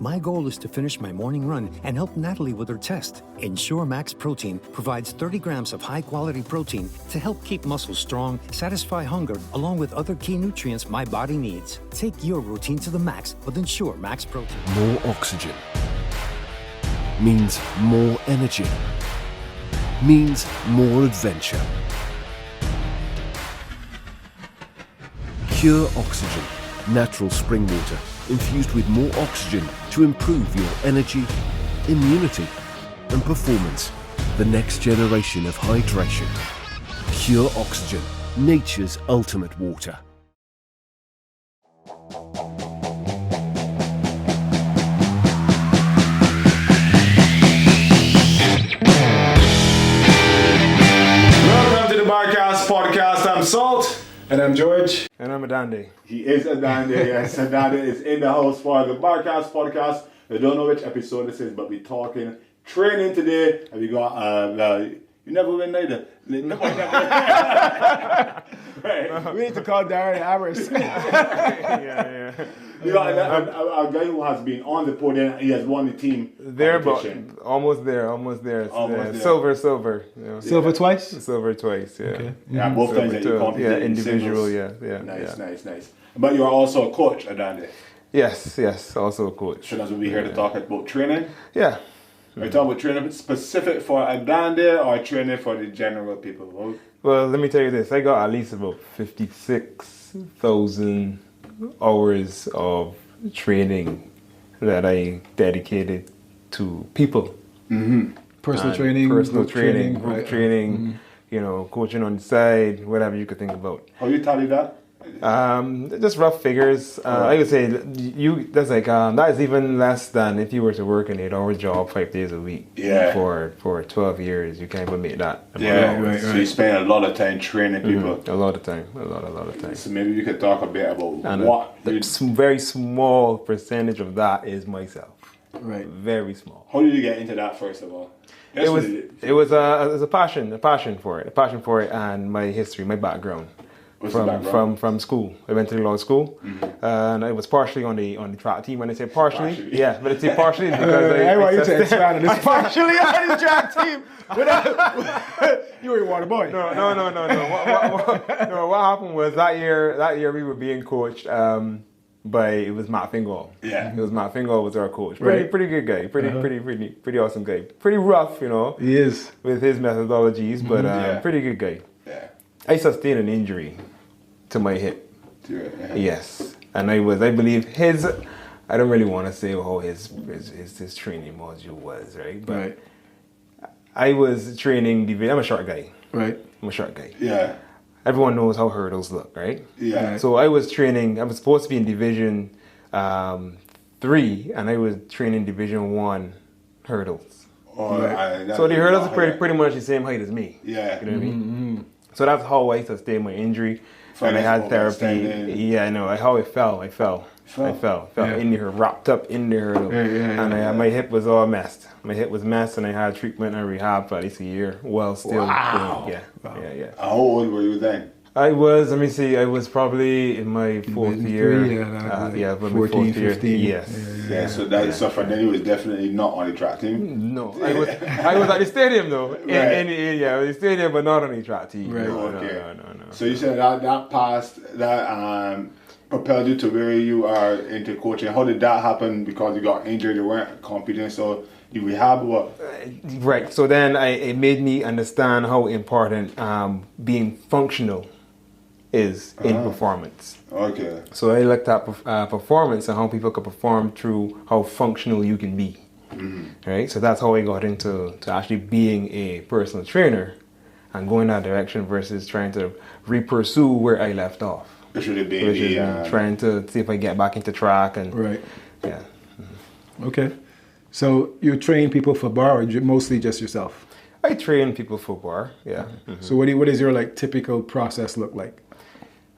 My goal is to finish my morning run and help Natalie with her test. Ensure Max Protein provides 30 grams of high-quality protein to help keep muscles strong, satisfy hunger, along with other key nutrients my body needs. Take your routine to the max with Ensure Max Protein. More oxygen means more energy, means more adventure. Pure Oxygen, natural spring water, infused with more oxygen to improve your energy, immunity, and performance. The next generation of hydration. Pure Oxygen, nature's ultimate water. Welcome to the podcast. I'm Salt. And I'm George. And I'm Adande. He is Adande, yes. Adande is in the house for the podcast. I don't know which episode this is, but we're talking training today. And we got, you never win neither. Right. We need to call Darren Harris. yeah. We got a guy who has been on the podium. He has won the team competition. Almost there. Silver. You know. Silver twice? Silver twice, yeah. Okay. Yeah, both times that you competed. Yeah, individual, singles. yeah. Nice. But you're also a coach, Adande. Yes, also a coach. So that's what we're here to talk about training. Yeah. Are you talking about training specific for Adande or training for the general people? Well, let me tell you this. I got at least about 56,000 hours of training that I dedicated to people. Mm-hmm. Personal training, group training, training, you know, coaching on the side, whatever you could think about. How you tally that? Just rough figures. I would say that is even less than if you were to work an 8-hour job 5 days a week. Yeah. For 12 years, you can't even make that. Yeah. So you spend a lot of time training people. A lot of time. A lot of time. So maybe we could talk a bit about And what. very small percentage of that is myself. Right. Very small. How did you get into that first of all? It was a passion for it, and my history, my background. From school. I went to the law school, and I was partially on the track team. When I say partially, yeah, but I say partially because I want you to expand on this. Partially on the track team. You were a water boy. No. What happened was that year we were being coached by it was Matt Fingal. Yeah, it was Matt Fingal was our coach. Pretty good guy. Pretty awesome guy. Pretty rough, you know. He is with his methodologies, but pretty good guy. Yeah. I sustained an injury to my hip. Yeah. Yes, and I believe his. I don't really want to say how his training module was, right? But I was training I'm a short guy. Right. I'm a short guy. Yeah. Everyone knows how hurdles look, right? Yeah. So I was training. I was supposed to be in Division 3, and I was training Division 1 hurdles. So the hurdles are pretty much the same height as me. Yeah. You know what I mean? So that's how I sustained my injury. And I had therapy. Yeah, I know. How I fell. I fell in there, wrapped up in the hurdle. And my hip was all messed. My hip was messed, and I had treatment and rehab for at least a year. Well, still. Wow. Yeah. How old were you then? I was probably in my fourth year. 14, 15. Yes. So for then you was definitely not on the track team? No, I was at the stadium though. In the stadium, but not on the track team. Right. No. So you said that passed, that propelled you to where you are into coaching. How did that happen? Because you got injured, you weren't competing, so you rehab what? Right. So then it made me understand how important being functional is in performance. Okay. So I looked at performance and how people could perform through how functional you can be. Right. So that's how I got into actually being a personal trainer and going that direction versus trying to pursue where I left off. Which would be trying to see if I get back into track and yeah. Okay. So you train people for bar or mostly just yourself? I train people for bar. Yeah. So what is your typical process look like?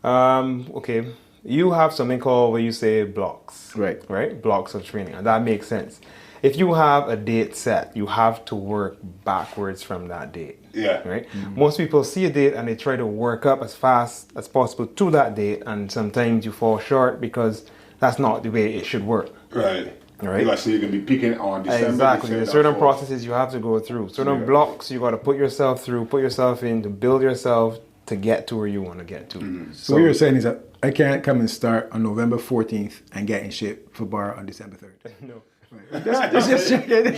Okay, you have something called where you say blocks. Right. Blocks of training, and that makes sense. If you have a date set, you have to work backwards from that date. Yeah. Right? Most people see a date and they try to work up as fast as possible to that date, and sometimes you fall short because that's not the way it should work. Right. Right. So you can be peaking on December. Exactly. December, There's certain fall. processes you have to go through. Certain blocks you got to put yourself through, put yourself in to build yourself to get to where you want to get to. So what you're saying is that I can't come and start on November 14th and get in shape for bar on December 3rd. No. Just checking.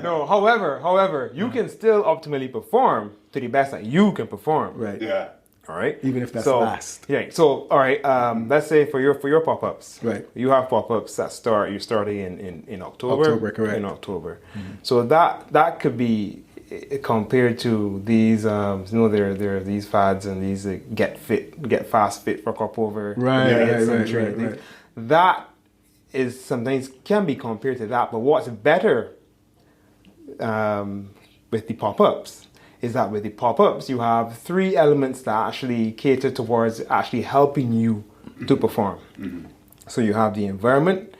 No. However, you can still optimally perform to the best that you can perform. Right. Yeah. All right. Even if that's last. Yeah. So all right. Let's say for your pop-ups. Right. You have pop-ups that start. You're starting in October. October, correct. In October. Mm-hmm. So that could be compared to these. There are these fads and these get fast fit for crop over. Right. That is sometimes can be compared to that. But what's better with the pop-ups is that with the pop-ups you have 3 elements that actually cater towards actually helping you to perform. Mm-hmm. So you have the environment,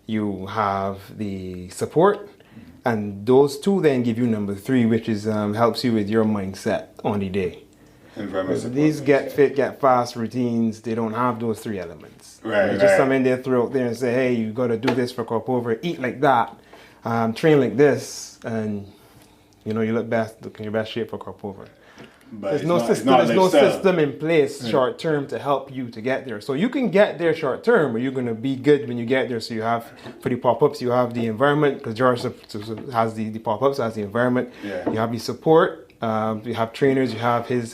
you have the support, and those 2 then give you number 3, which is helps you with your mindset on the day. These get fit, get fast routines, they don't have those 3 elements. It's just something they throw out there and say, hey, you got to do this for crop over, eat like that, train like this, and you look in your best shape for crop over. But there's no system in place short term to help you to get there. So you can get there short term, but you're going to be good when you get there. So you have, for the pop-ups, you have the environment, because George has the pop-ups, has the environment. Yeah. You have the support, you have trainers, you have his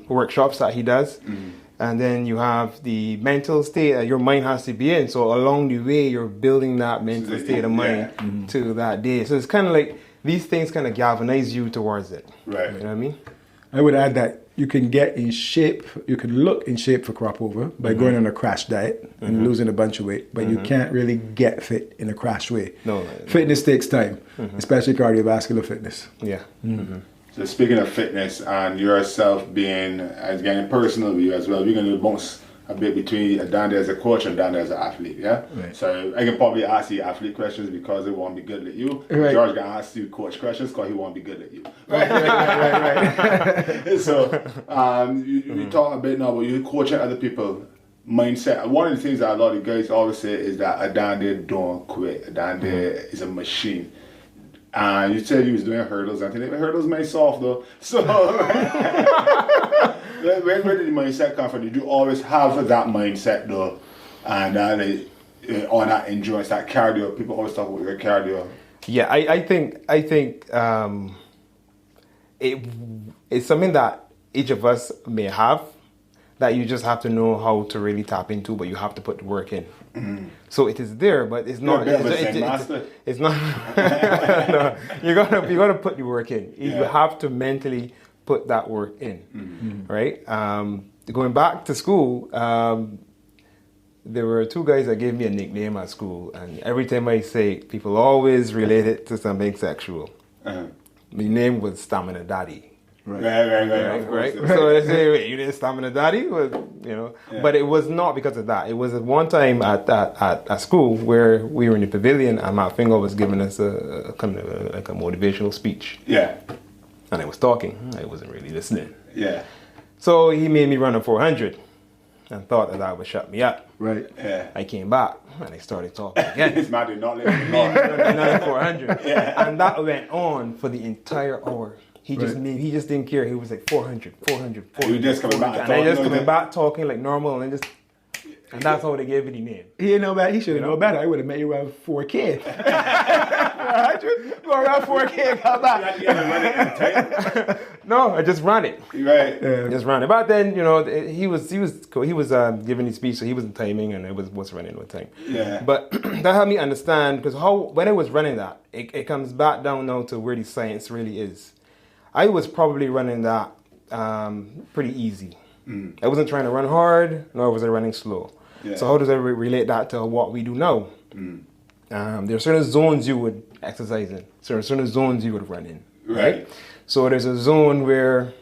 workshops that he does. Mm-hmm. And then you have the mental state that your mind has to be in. So along the way, you're building that mental state of mind to that day. So it's kind of like, these things kind of galvanize you towards it. Right. You know what I mean? I would add that you can get in shape, you can look in shape for crop over by going on a crash diet and losing a bunch of weight, but you can't really get fit in a crash way. No. Fitness takes time, especially cardiovascular fitness. Yeah. Mm-hmm. So speaking of fitness and yourself being, as getting personal with you as well, we're going to bounce a bit between Adande as a coach and Adande as an athlete, yeah? Right. So I can probably ask you athlete questions because it won't be good at you. Right. George can ask you coach questions because he won't be good at you. Right. So you talk a bit now about you coaching other people, mindset. One of the things that a lot of guys always say is that Adande don't quit. Adande is a machine. And you said you was doing hurdles. I think the hurdles may soft though. So where did the mindset come from? Did you always have that mindset though? And on that endurance, that cardio. People always talk about your cardio. Yeah, I think it's something that each of us may have, that you just have to know how to really tap into, but you have to put the work in. Mm-hmm. So it is there, but it's not. It's not. No, you gotta put the work in. You have to mentally put that work in, right? Going back to school, there were 2 guys that gave me a nickname at school, and every time I say it, people always relate it to something sexual. My name was Stamina Daddy. Right. So they say, wait, you didn't Stamina Daddy? But it was not because of that. It was at one time at school where we were in the pavilion and my finger was giving us a kind of like a motivational speech. Yeah. And I was talking. I wasn't really listening. Yeah. So he made me run a 400 and thought that would shut me up. Right. Yeah. I came back and I started talking again. This man did not let me know. Another 400. Yeah. And that went on for the entire hour. He just didn't care. He was like 400. You just coming back, and I just coming back talking like normal, and that's how they gave it the name. He didn't know better. He should have known better. I would have met you around 4K. 400? Go around 4K, come back. No, I just ran it. Right. Just ran it. But then he was giving his speech, so he wasn't timing, and I was running with time. Yeah. But that helped me understand, because when I was running that, it comes back down now to where the science really is. I was probably running that pretty easy. I wasn't trying to run hard, nor was I running slow. Yeah. So how does I relate that to what we do now? There are certain zones you would exercise in. There are certain zones you would run in. Right? So there's a zone where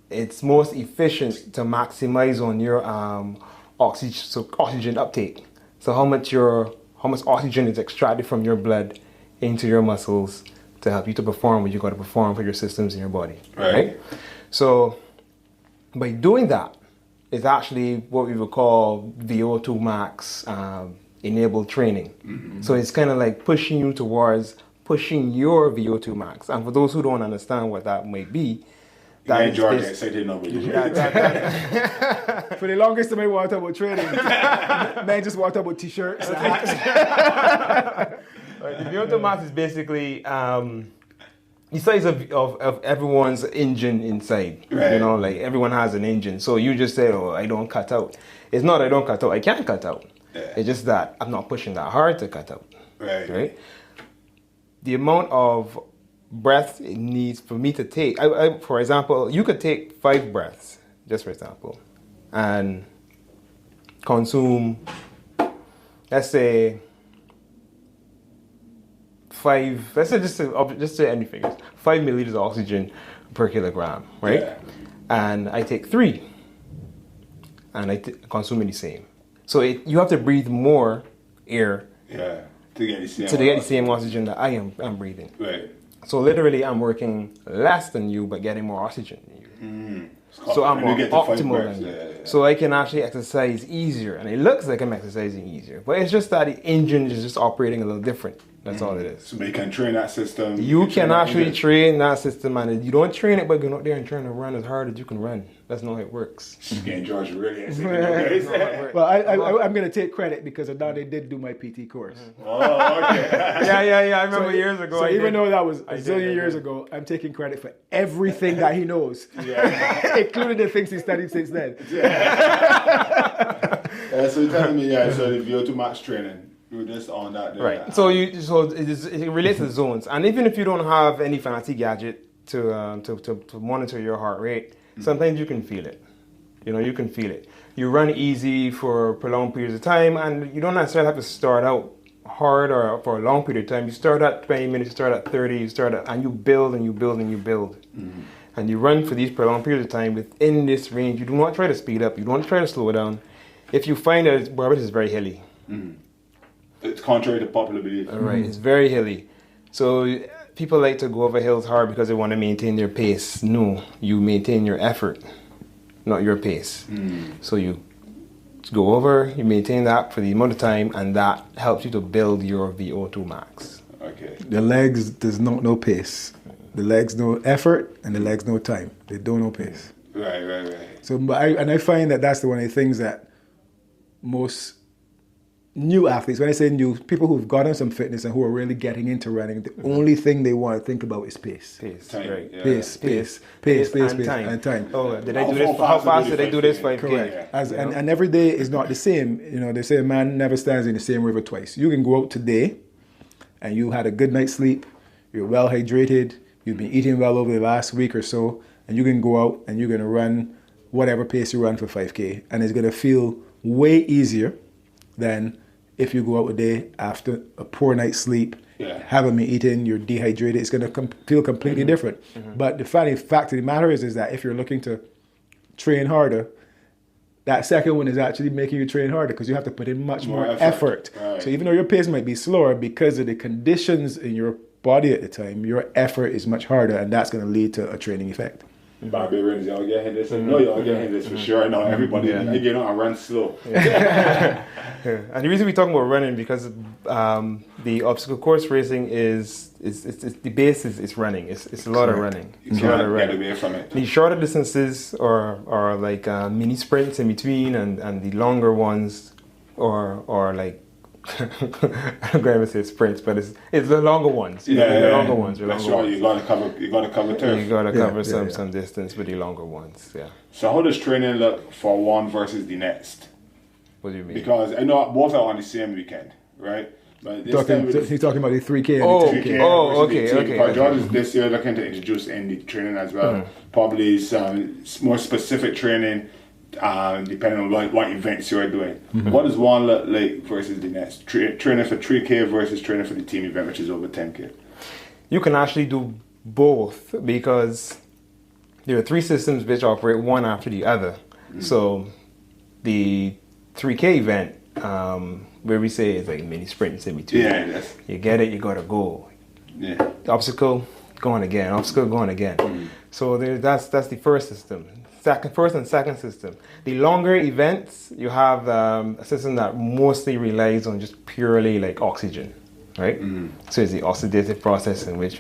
it's most efficient to maximize on your oxygen uptake. So how much oxygen is extracted from your blood into your muscles to help you to perform what you got to perform for your systems in your body. Right? So by doing that, it's actually what we would call VO2 max enabled training. So it's kind of like pushing you towards pushing your VO2 max. And for those who don't understand what that might be, that is George, this- excited number. For the longest time, I want to talk about training. Man just want to talk about t-shirts and hats. Right, the VO2 max is basically the size of everyone's engine inside. Right. You know, like everyone has an engine. So you just say, oh, I don't cut out. It's not I don't cut out. I can't cut out. Yeah. It's just that I'm not pushing that hard to cut out. Right. The amount of breath it needs for me to take. For example, you could take 5 breaths, just for example, and consume, let's say, 5. Let's say just say any figures. 5 milliliters of oxygen per kilogram, right? Yeah. And I take 3, and I consume it the same. So you have to breathe more air Yeah. To get the same oxygen that I'm breathing. Right. So literally, I'm working less than you, but getting more oxygen than you. So I'm more optimal than you. Yeah. So I can actually exercise easier, and it looks like I'm exercising easier, but it's just that the engine is just operating a little different. That's all it is. So you can train that system. You can that actually engine. train that system, and you don't train it by going out there and trying to run as hard as you can run. That's not how it works. Again, George really excited. Well, I'm going to take credit because Adande did do my PT course. Oh, okay. Yeah. I remember years ago. So I even did. though that was I a did, zillion I years did. ago, I'm taking credit for everything that he knows, including the things he studied since then. So you're telling me, so the VO2 max training, you're just on that. There. Right. So it relates to zones, and even if you don't have any fancy gadget to monitor your heart rate, sometimes you can feel it. You know, you can feel it. You run easy for prolonged periods of time, and you don't necessarily have to start out hard or for a long period of time. You start at 20 minutes, you start at 30, and you build and you build and you build. And you run for these prolonged periods of time within this range. You do not try to speed up. You don't try to slow down. If you find that Barbados is very hilly. It's contrary to popular belief. Right, it's very hilly. So people like to go over hills hard because they want to maintain their pace. No, you maintain your effort, not your pace. So you go over, you maintain that for the amount of time, and that helps you to build your VO2 max. Okay. The legs does not know pace. The legs know effort, and the legs know time. They don't know pace. Right. So, I find that that's one of the things that most new athletes, when I say new, people who've gotten some fitness and who are really getting into running, the only thing they want to think about is pace. Time, Right. yeah. Pace, and time. Oh, did I do this? How fast did I do this 5K? Correct. And every day is not the same. You know, they say a man never stands in the same river twice. You can go out today and you had a good night's sleep, you're well hydrated, you've been eating well over the last week or so, and you can go out and you're going to run whatever pace you run for 5K, and it's going to feel way easier than if you go out a day after a poor night's sleep, haven't been eating, you're dehydrated. It's going to feel completely different. But the funny fact of the matter is that if you're looking to train harder, that second one is actually making you train harder because you have to put in much more effort. Right. So even though your pace might be slower, because of the conditions in your body at the time, your effort is much harder, and that's going to lead to a training effect. Barbarians, y'all getting this? No, y'all getting this for sure. No, everybody, you know, I run slow. And the reason we're talking about running because the obstacle course racing is the base is running. It's a lot of running. It's a lot of running. Get away from it. The shorter distances are like mini sprints in between, and the longer ones are like I'm going to say sprints, but it's the longer ones. The longer ones. That's right. You got to cover turf. You got to cover some distance with the longer ones. Yeah. So how does training look for one versus the next? What do you mean? Because I know both are on the same weekend, right? But this He's talking about the 3K and the 2K. Okay. Because George is this year looking to introduce in the training as well. Probably some more specific training. Depending on what events you are doing. What does one look like versus the next? Training for 3K versus training for the team event, which is over 10K. You can actually do both because there are 3 systems which operate one after the other. So the 3K event, where we say it's like mini sprints in between. You get it, you gotta go. Obstacle, going again. Obstacle, going again. So that's the first system. first and second system. The longer events, you have a system that mostly relies on just purely like oxygen, right? So it's the oxidative process in which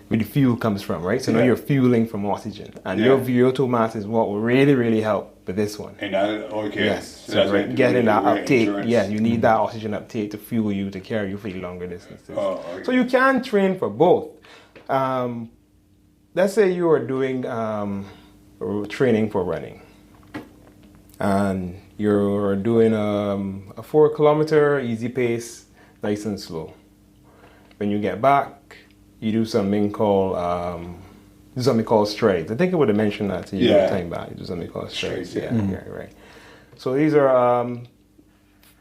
where the fuel comes from, right? So now you're fueling from oxygen, and your VO2 max is what will really, really help with this one. And okay. Yes, So that's right. Getting that uptake. endurance. Yeah, you need that oxygen uptake to fuel you to carry you for the longer distances. Oh, okay. So you can train for both. Let's say you are doing training for running, and you're doing a 4 kilometer easy pace, nice and slow. When you get back, you do something called strides. I think I would have mentioned that to you a time back. You do something called strides. Yeah, right. So these are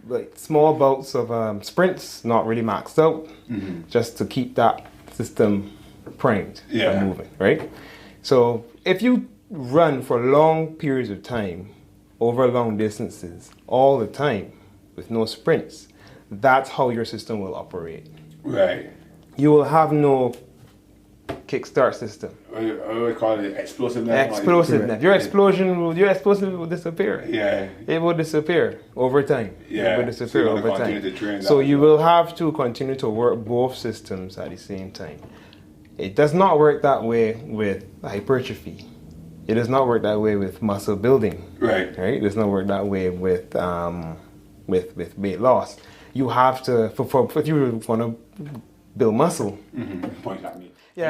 like small bouts of sprints, not really maxed out, just to keep that system primed and moving, right? So if you run for long periods of time, over long distances, all the time, with no sprints, that's how your system will operate. Right. You will have no kickstart system. We call it explosiveness. Explosiveness. Your explosive will disappear. Yeah. It will disappear over time. Yeah. It will disappear over time. To so you will have to continue to work both systems at the same time. It does not work that way with hypertrophy. It does not work that way with muscle building. Right. It does not work that way with weight loss. You have to, if you want to build muscle. Point at me. Yeah.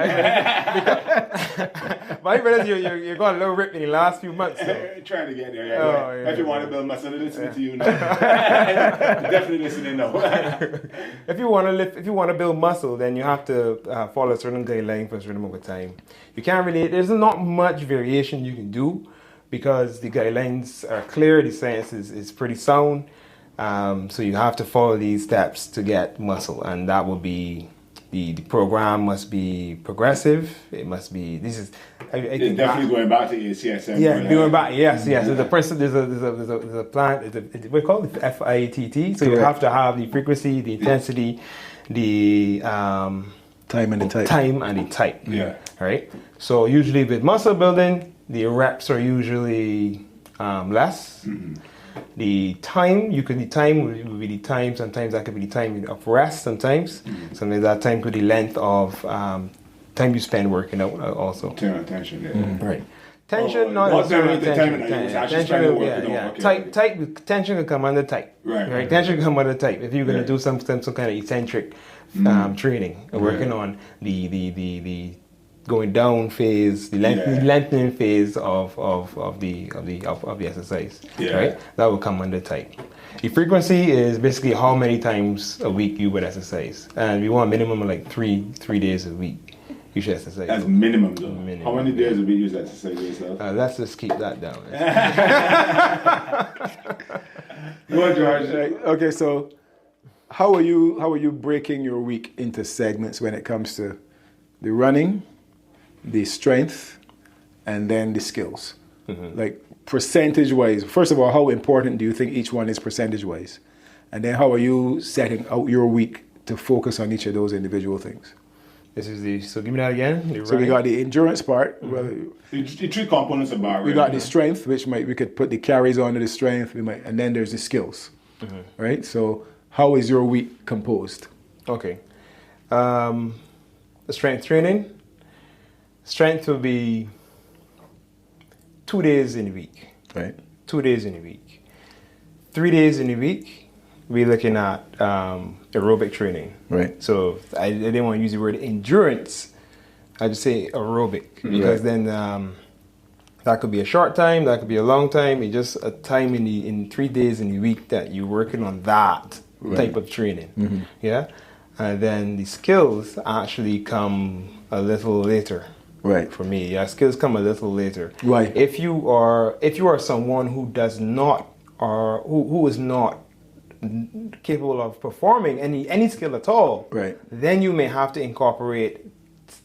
But I realize you're going a little ripped in the last few months. Trying to get there. Yeah. If you want to build muscle, listen to you now. Definitely listening now. If you want to build muscle, then you have to follow a certain guideline for a certain amount of time. You can't really. There's not much variation you can do because the guidelines are clear. The science is pretty sound. So you have to follow these steps to get muscle, and that will be the program must be progressive. It must be. It's definitely going back to ACSM. Yeah, going back. Yes. There's a plan. We call it FITT. So you have to have the frequency, the intensity, the time and the type. Time and the type. Yeah. Right. So usually with muscle building, the reps are usually less. The time, will be the time, sometimes that could be the time of rest, sometimes that time could be the length of time you spend working out also. Turn attention, Right. Tension, not necessarily tension. Tension can come under type. Right. Tension can come under type. If you're going to do some kind of eccentric training, working on the going down phase, the lengthening phase of the exercise, right? That will come under type. The frequency is basically how many times a week you would exercise, and we want a minimum of like three days a week. You should exercise. That's minimum, though. Minimum. How many days a week you exercise yourself? Let's just keep that down. Go, George. Okay, so how are you breaking your week into segments when it comes to the running, the strength, and then the skills? Like percentage-wise, first of all, how important do you think each one is percentage-wise? And then how are you setting out your week to focus on each of those individual things? So give me that again. So we got the endurance part. Well, the three components of bar. We got the strength, which we could put the carries onto the strength. And then there's the skills, right? So how is your week composed? Okay, the strength training. Strength will be 2 days in a week. Right. 2 days in a week. 3 days in a week, we're looking at aerobic training. Right. So I didn't want to use the word endurance. I just say aerobic because then that could be a short time, that could be a long time. It's just a time in 3 days in a week that you're working on that type of training. Yeah. And then the skills actually come a little later. Right. For me, skills come a little later. Right. If you are someone who does not or who is not capable of performing any skill at all, right, then you may have to incorporate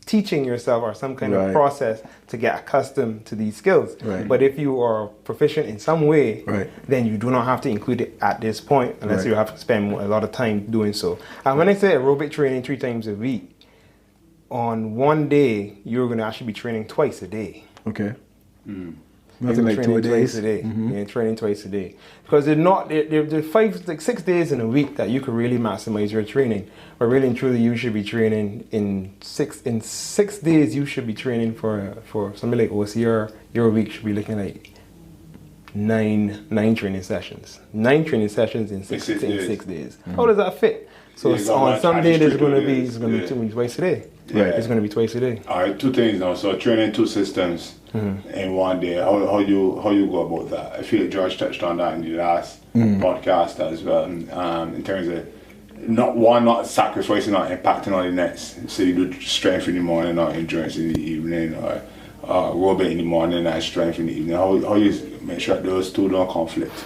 teaching yourself or some kind of process to get accustomed to these skills. Right. But if you are proficient in some way, right, then you do not have to include it at this point unless you have to spend a lot of time doing so. And when I say aerobic training 3 times a week, on one day, you're going to actually be training twice a day. Okay. Nothing like 2 days. Twice a day. Yeah, training twice a day. Because there are 6 days in a week that you could really maximize your training. But really and truly, you should be training in 6 days. You should be training for something like OCR. Your week should be looking like nine training sessions. 9 training sessions in 6 days. How does that fit? So on some day it's going to be twice a day. Yeah. It's going to be twice a day. All right, 2 things now. So training 2 systems in 1 day. How you go about that? I feel like George touched on that in the last podcast as well. In terms of not sacrificing or impacting on the next. So you do strength in the morning or endurance in the evening, or aerobic in the morning and strength in the evening. How you make sure those 2 don't conflict?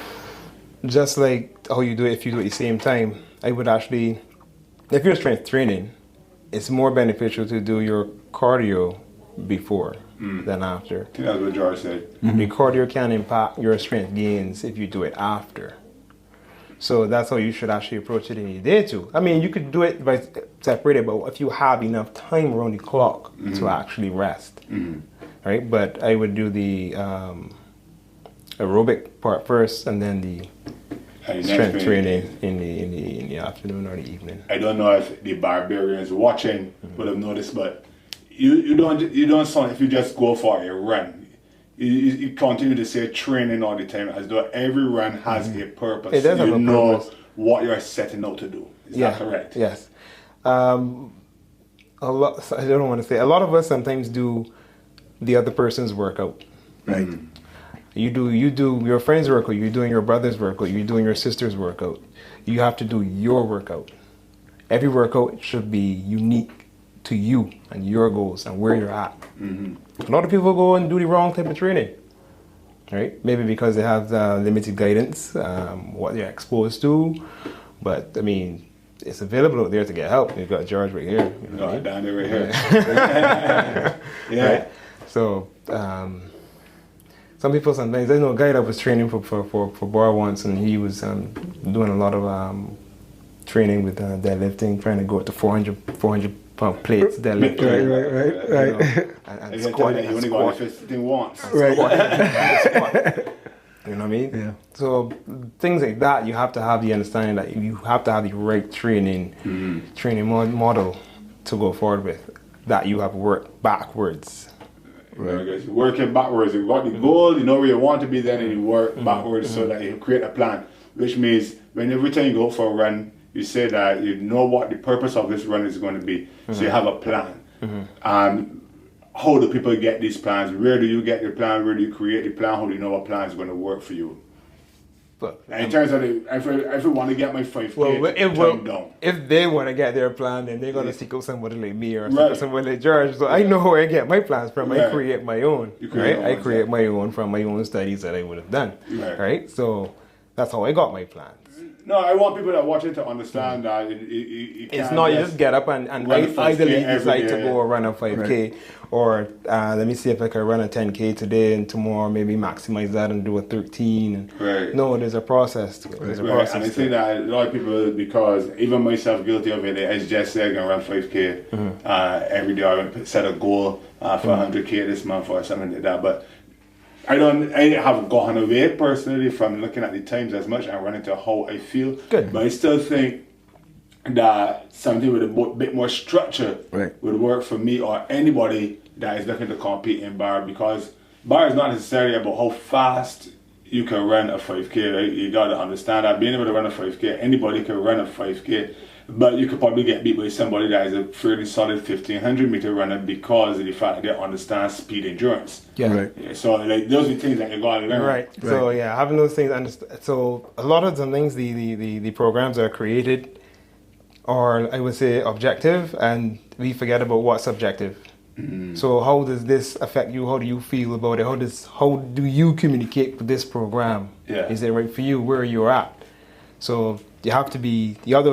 Just like how you do it if you do it at the same time. I would actually, if you're strength training, it's more beneficial to do your cardio before than after. I think that's what George said. The cardio can impact your strength gains if you do it after. So that's how you should actually approach it in a day too. I mean, you could do it by separated, but if you have enough time around the clock to actually rest, right? But I would do the aerobic part first, and then the strength training in the afternoon or the evening. I don't know if the barbarians watching would have noticed, but you don't sound, if you just go for a run, you continue to say training all the time as though every run has a purpose. It does have a purpose. What you're setting out to do. Is that correct? Yes. A lot. I don't want to say. A lot of us sometimes do the other person's workout. Right. You do your friend's workout, you're doing your brother's workout, you're doing your sister's workout. You have to do your workout. Every workout should be unique to you and your goals and where you're at. A lot of people go and do the wrong type of training, right? Maybe because they have limited guidance, what they're exposed to. But I mean, it's available out there to get help. You've got George right here. You know Adande right here. Yeah. Right? So, some people sometimes, I know a guy that was training for bar once, and he was doing a lot of training with deadlifting, trying to go up to 400 pound plates deadlifting. Right. And squatting. You only got the 15 once. Right. You know what I mean? Yeah. So things like that, you have to have the understanding that you have to have the right training model to go forward with, that you have worked backwards. Right. Working backwards. You've got the goal, you know where you want to be, then and you work backwards so that you create a plan. Which means when every time you go for a run, you say that you know what the purpose of this run is going to be. So you have a plan. How do people get these plans? Where do you get the plan? Where do you create the plan? How do you know what plan is going to work for you? But in terms of if we want to get my 5K, down. If they want to get their plan, then they're going to seek out somebody like me or somebody like George. So I know where I get my plans from. I create my own. I create my own from my own studies that I would have done. Right? So that's how I got my plans. No, I want people that watch it to understand that it's not you just get up and idly decide to go run a 5K, or let me see if I can run a 10K today and tomorrow maybe maximize that and do a 13. No, there's a process to it. There's a process. And I think that a lot of people, because even myself guilty of it, as Jess said, I'm going to run 5K every day. I'm going to set a goal for 100K this month or something like that. But I haven't gotten away personally from looking at the times as much and running to how I feel. Good. But I still think that something with a bit more structure would work for me or anybody that is looking to compete in bar, because bar is not necessarily about how fast you can run a 5K. Right? You got to understand that being able to run a 5K, anybody can run a 5K. But you could probably get beat by somebody that is a fairly solid 1500 meter runner because of the fact that they understand speed endurance. So like those are things that you gotta learn. Right. So having those things so a lot of the things the programs are created are, I would say, objective, and we forget about what's subjective. So how does this affect you? How do you feel about it? How do you communicate with this program? Is it right for you? Where you're at? So you have to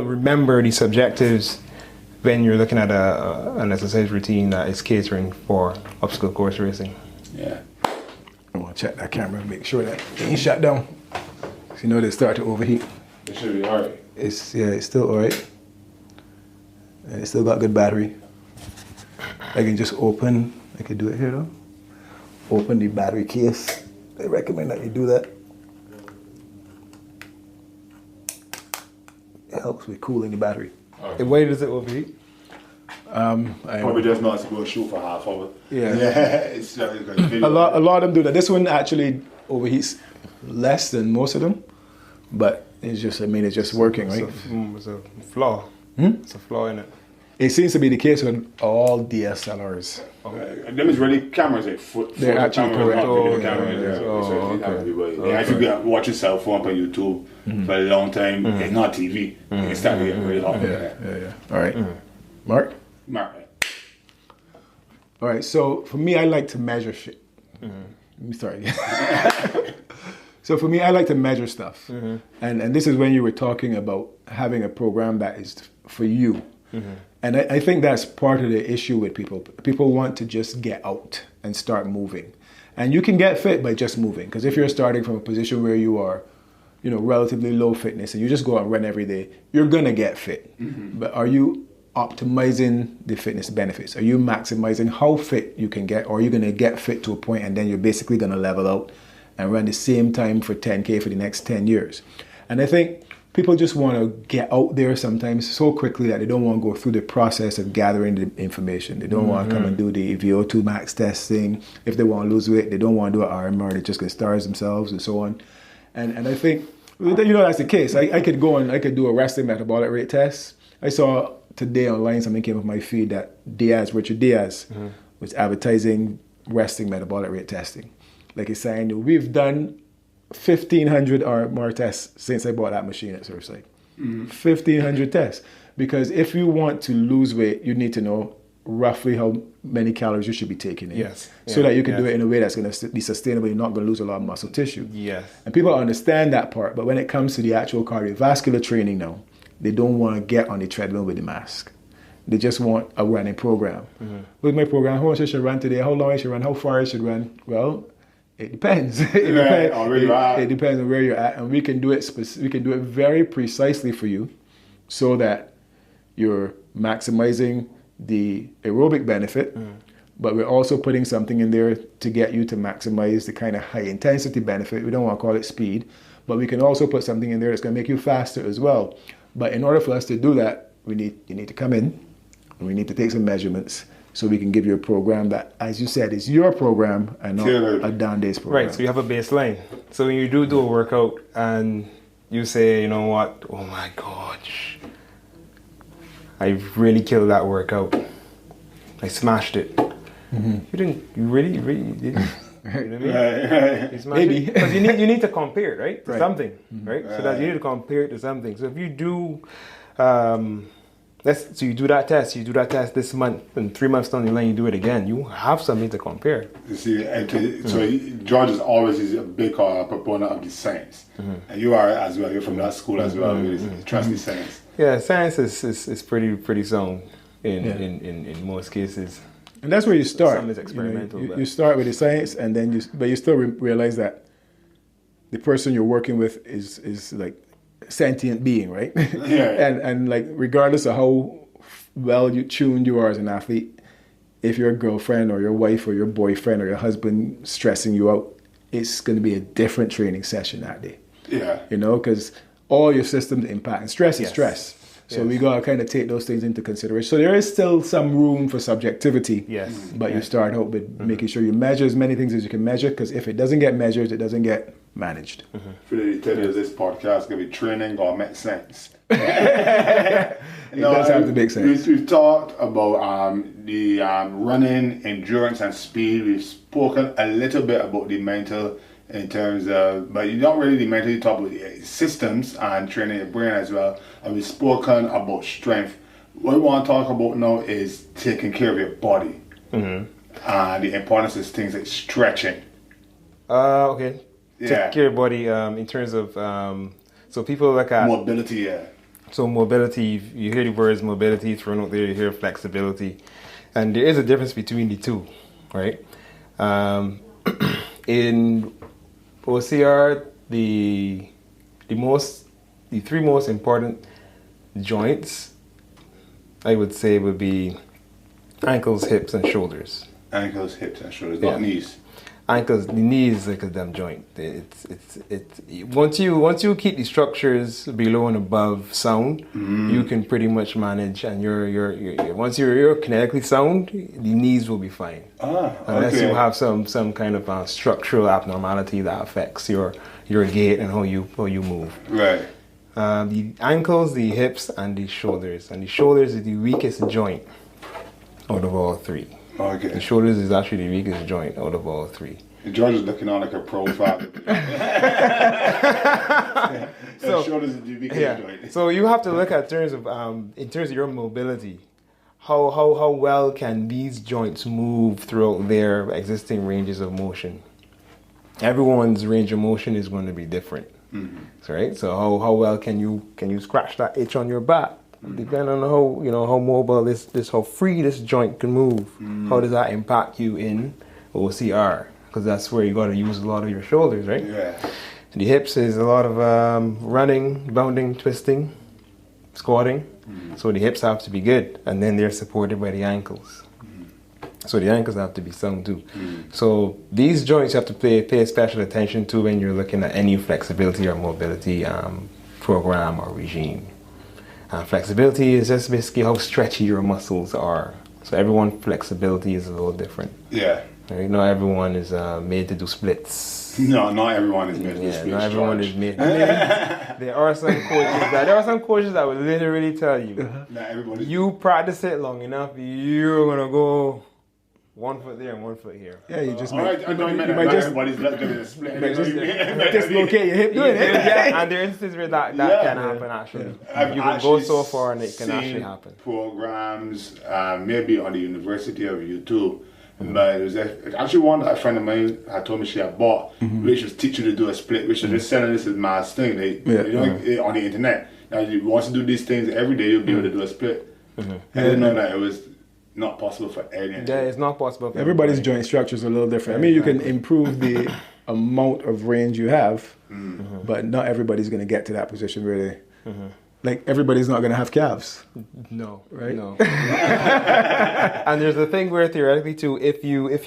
remember the subjectives when you're looking at an exercise routine that is catering for obstacle course racing. I want to check that camera and make sure that it ain't shut down. So you know they start to overheat. It should be alright. It's still alright. And it's still got good battery. I can just I can do it here though. Open the battery case they recommend that you do that. It helps with cooling the battery. And why does it overheat? Probably just not to go shoot for half hour. Yeah. It's A lot of them do that. This one actually overheats less than most of them, but it's just, it's just working, right? It's a flaw. It's a flaw in it. It seems to be the case with all DSLRs. Them is really cameras, like They're actually correct. They actually watch your cell phone on YouTube for a long time. It's not TV. It's starting to get really hot. Yeah. All right. Mark? Mark. All right, so for me, I like to measure shit. Sorry. So for me, I like to measure stuff. And this is when you were talking about having a program that is for you. And I think that's part of the issue with people. People want to just get out and start moving. And you can get fit by just moving. Because if you're starting from a position where you are, relatively low fitness and you just go out and run every day, you're going to get fit. But are you optimizing the fitness benefits? Are you maximizing how fit you can get? Or are you going to get fit to a point and then you're basically going to level out and run the same time for 10K for the next 10 years? And I think people just want to get out there sometimes so quickly that they don't want to go through the process of gathering the information. They don't want to come and do the VO2 max testing. If they want to lose weight, they don't want to do an RMR. They're just going to starve themselves and so on. And I think, that's the case. I could go and I could do a resting metabolic rate test. I saw today online something came up my feed that Richard Diaz was advertising resting metabolic rate testing. Like he's saying, we've done 1,500 RMR tests since I bought that machine at Surfside. 1,500 tests. Because if you want to lose weight, you need to know roughly how many calories you should be taking in. So that you can do it in a way that's going to be sustainable. You're not going to lose a lot of muscle tissue. And people understand that part. But when it comes to the actual cardiovascular training now, they don't want to get on the treadmill with the mask. They just want a running program. With my program, how much I should run today, how long I should run, how far I should run. Well, it depends. It depends on where you're at, and we can do it. We can do it very precisely for you, so that you're maximizing the aerobic benefit, but we're also putting something in there to get you to maximize the kind of high intensity benefit. We don't want to call it speed, but we can also put something in there that's going to make you faster as well. But in order for us to do that, you need to come in, and we need to take some measurements, so we can give you a program that, as you said, is your program and not Adande's program. Right, so you have a baseline. So when you do a workout and you say, you know what, oh my gosh, I really killed that workout. I smashed it. You really didn't. You know what I mean? You smashed it. Because you need to compare it, right? To something, right? So that you need to compare it to something. So if you do... so you do that test this month, and 3 months down the line you do it again. You have something to compare. You see, so George is always a big proponent of the science, and you are as well. You're from that school as well. You trust the science. Yeah, science is pretty sound in most cases. And that's where you start. Some is experimental. You start with the science, and then but you still realize that the person you're working with is like sentient being, right? and like regardless of how well tuned you are as an athlete, if your girlfriend or your wife or your boyfriend or your husband stressing you out, it's going to be a different training session that day. Because all your systems impact, and stress is stress. So we got to kind of take those things into consideration. So there is still some room for subjectivity. But you start out with making sure you measure as many things as you can measure, because if it doesn't get measured, it doesn't get managed. Really tell you this podcast going to be training or make sense. It does have to make sense. We've talked about the running, endurance and speed. We've spoken a little bit about the mental in terms of, but you don't really mentally talk about the systems and training your brain as well. And we've spoken about strength. What we want to talk about now is taking care of your body and the importance of things like stretching. Okay. Take care of your body in terms of, so people look at mobility. So mobility, you hear the words mobility thrown out there, you hear flexibility, and there is a difference between the two, right? In OCR, the three most important joints, I would say, would be ankles, hips, and shoulders. Ankles, hips, and shoulders, not knees. ankles, the knee is like a dumb joint. It's once you keep the structures below and above sound, you can pretty much manage. And you're once you're kinetically sound, the knees will be fine. Unless you have some kind of structural abnormality that affects your gait and how you move. Right. The ankles, the hips, and the shoulders. And the shoulders is the weakest joint out of all three. Okay. The shoulders is actually the weakest joint out of all three. George is looking on like a profile. So shoulders is the weakest joint. So you have to look at in terms of your mobility. How well can these joints move throughout their existing ranges of motion? Everyone's range of motion is going to be different. Right? So how well can you scratch that itch on your back? Depending on how mobile how free this joint can move. How does that impact you in OCR? Because that's where you got to use a lot of your shoulders, right? Yeah. The hips is a lot of running, bounding, twisting, squatting. So the hips have to be good, and then they're supported by the ankles. So the ankles have to be sound too. So these joints you have to pay special attention to when you're looking at any flexibility or mobility program or regime. Flexibility is just basically how stretchy your muscles are. So everyone's flexibility is a little different. Yeah. Right? Not everyone is made to do splits. No, not everyone is made to do splits. Not everyone is made. There are some coaches that will literally tell you, you practice it long enough, you're gonna go 1 foot there and 1 foot here. Yeah, you just might just everybody's let's give it a split. dislocate your hip doing it. Yeah, and there are instances where that can happen actually. You can go so far and it can actually happen. Programs, maybe on the University of YouTube. But it was actually one that a friend of mine had told me she had bought, which was teaching you to do a split, which is just selling this as mass thing. On the internet. Now, if you want to do these things every day, you'll be able to do a split. I didn't know that it was not possible for anyone. Yeah, it's not possible for everybody's joint structure is a little different. I mean, you can improve the amount of range you have, but not everybody's going to get to that position where they, like everybody's not going to have calves. No, right? No. And there's a thing where theoretically too, if you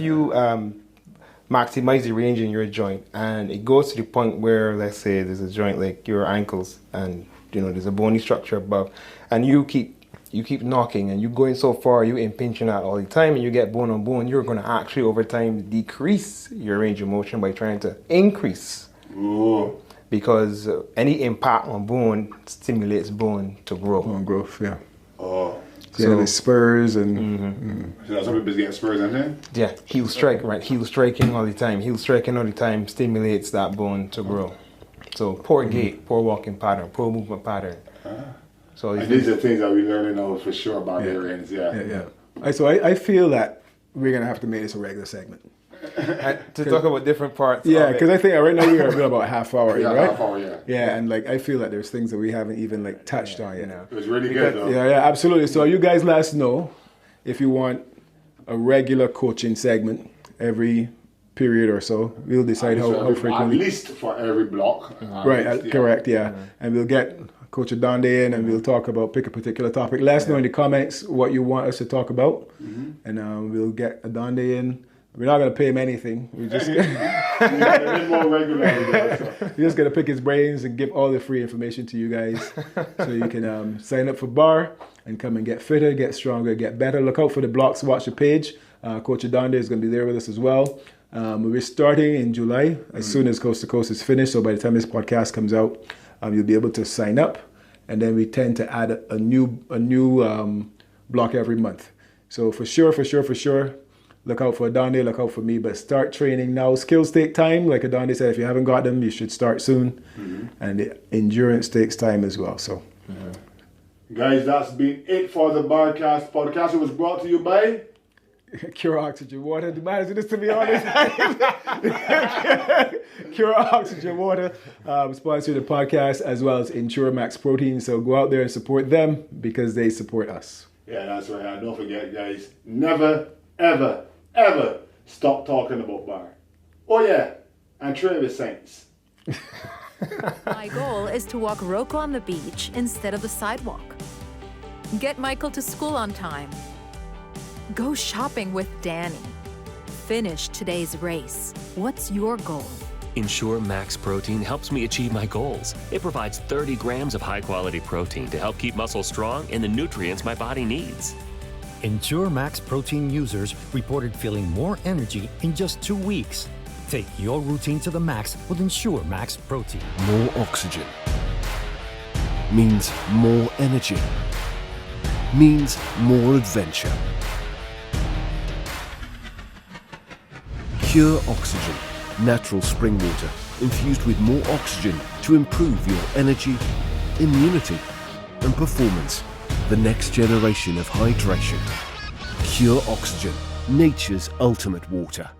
maximize the range in your joint, and it goes to the point where, let's say, there's a joint like your ankles, and there's a bony structure above, and you keep knocking and you're going so far, you impinging out all the time, and you get bone on bone, you're going to actually over time decrease your range of motion by trying to increase. Ooh. Because any impact on bone stimulates bone to grow. Bone growth, yeah. Oh. So the spurs and... So that's how people get spurs, isn't it? Yeah, heel strike, right? Heel striking all the time. Heel striking all the time stimulates that bone to grow. So poor gait, poor walking pattern, poor movement pattern. So these are things that we learn now for sure about variants, Yeah. So I feel that we're going to have to make this a regular segment. To talk about different parts. Yeah, because I think right now we are about half hour, right? Half hour, yeah. Yeah, and I feel that there's things that we haven't even touched on yet. It was really good though. Yeah, absolutely. So you guys let us know if you want a regular coaching segment every period or so. We'll decide how frequently. At least for every block. Right, correct, yeah. And we'll get Coach Adande in and we'll talk about, pick a particular topic. Let us know in the comments what you want us to talk about. And we'll get Adande in. We're not going to pay him anything. We're just going to pick his brains and give all the free information to you guys so you can sign up for bar and come and get fitter, get stronger, get better. Look out for the blocks. Watch the page. Coach Adande is going to be there with us as well. We're starting in July as soon as Coast to Coast is finished. So by the time this podcast comes out, you'll be able to sign up. And then we tend to add a new block every month. So for sure, look out for Adande, look out for me, but start training now. Skills take time. Like Adande said, if you haven't got them, you should start soon. And the endurance takes time as well. So, guys, that's been it for the Barcast podcast. It was brought to you by Cure Oxygen Water. The man is this, to be honest. Cure Oxygen Water sponsor the podcast as well as Ensure Max Protein. So go out there and support them because they support us. Yeah, that's right. And don't forget, guys, never, ever, ever stop talking about bar. Oh yeah, and train with saints. My goal is to walk Rocco on the beach instead of the sidewalk. Get Michael to school on time. Go shopping with Danny. finish today's race. What's your goal? Ensure Max Protein helps me achieve my goals. It provides 30 grams of high-quality protein to help keep muscles strong and the nutrients my body needs. Ensure Max Protein users reported feeling more energy in just 2 weeks. Take your routine to the max with Ensure Max Protein. More oxygen means more energy, means more adventure. Pure Oxygen, natural spring water infused with more oxygen to improve your energy, immunity and performance. The next generation of hydration. Pure Oxygen, nature's ultimate water.